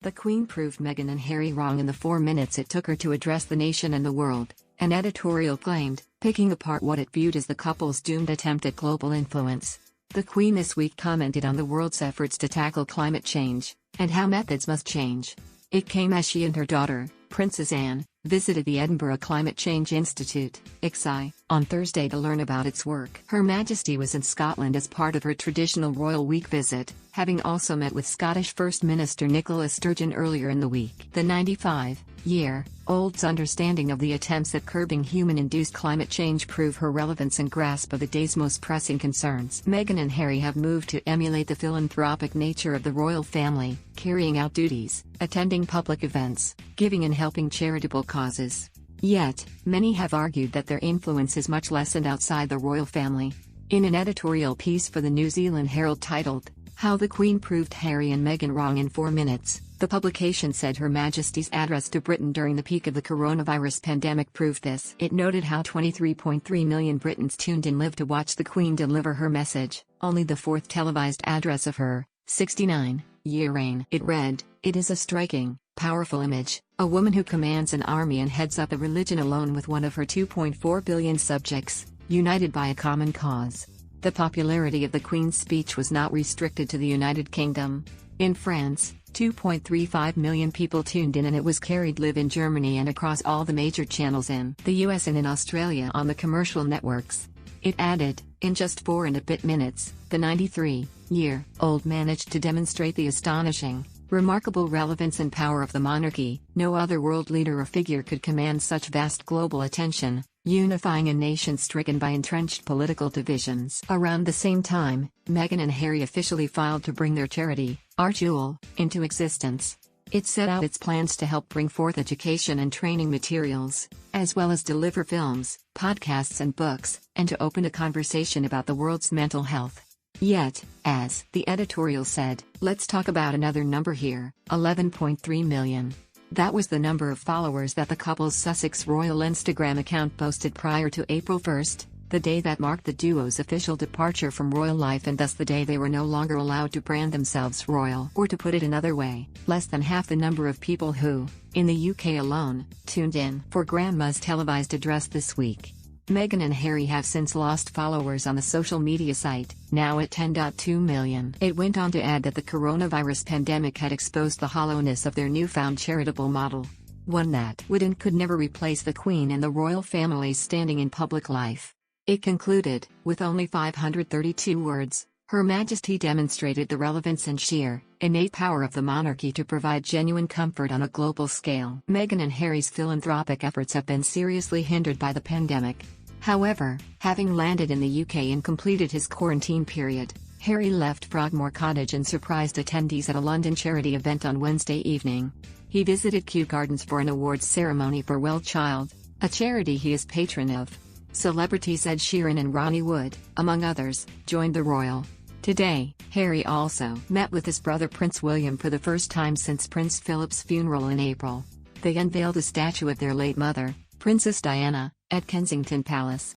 The Queen proved Meghan and Harry wrong in the 4 minutes it took her to address the nation and the world, an editorial claimed, picking apart what it viewed as the couple's doomed attempt at global influence. The Queen this week commented on the world's efforts to tackle climate change, and how methods must change. It came as she and her daughter, Princess Anne, visited the Edinburgh Climate Change Institute, ICSI, on Thursday to learn about its work. Her Majesty was in Scotland as part of her traditional Royal Week visit, having also met with Scottish First Minister Nicola Sturgeon earlier in the week. The 95-year-old's understanding of the attempts at curbing human-induced climate change prove her relevance and grasp of the day's most pressing concerns. Meghan and Harry have moved to emulate the philanthropic nature of the royal family, carrying out duties, attending public events, giving and helping charitable causes. Yet, many have argued that their influence is much lessened outside the royal family. In an editorial piece for the New Zealand Herald titled, "How the Queen Proved Harry and Meghan Wrong in 4 Minutes," the publication said Her Majesty's address to Britain during the peak of the coronavirus pandemic proved this. It noted how 23.3 million Britons tuned in live to watch the Queen deliver her message, only the 4th televised address of her 69-year reign. It read, "It is a striking, powerful image, a woman who commands an army and heads up a religion alone with one of her 2.4 billion subjects, united by a common cause." The popularity of the Queen's speech was not restricted to the United Kingdom. In France, 2.35 million people tuned in, and it was carried live in Germany and across all the major channels in the US and in Australia on the commercial networks. It added, in just 4 and a bit minutes, the 93-year-old managed to demonstrate the astonishing, remarkable relevance and power of the monarchy. No other world leader or figure could command such vast global attention, unifying a nation stricken by entrenched political divisions. Around the same time, Meghan and Harry officially filed to bring their charity, Our Jewel, into existence. It set out its plans to help bring forth education and training materials, as well as deliver films, podcasts and books, and to open a conversation about the world's mental health. Yet, as the editorial said, let's talk about another number here, 11.3 million. That was the number of followers that the couple's Sussex Royal Instagram account boasted prior to April 1, the day that marked the duo's official departure from royal life and thus the day they were no longer allowed to brand themselves royal. Or to put it another way, less than half the number of people who, in the UK alone, tuned in for Grandma's televised address this week. Meghan and Harry have since lost followers on the social media site, now at 10.2 million. It went on to add that the coronavirus pandemic had exposed the hollowness of their newfound charitable model, one that would and could never replace the Queen and the royal family's standing in public life. It concluded, with only 532 words, Her Majesty demonstrated the relevance and sheer, innate power of the monarchy to provide genuine comfort on a global scale. Meghan and Harry's philanthropic efforts have been seriously hindered by the pandemic. However, having landed in the UK and completed his quarantine period, Harry left Frogmore Cottage and surprised attendees at a London charity event on Wednesday evening. He visited Kew Gardens for an awards ceremony for Well Child, a charity he is patron of. Celebrities Ed Sheeran and Ronnie Wood, among others, joined the royal. Today, Harry also met with his brother Prince William for the first time since Prince Philip's funeral in April. They unveiled a statue of their late mother, Princess Diana, at Kensington Palace.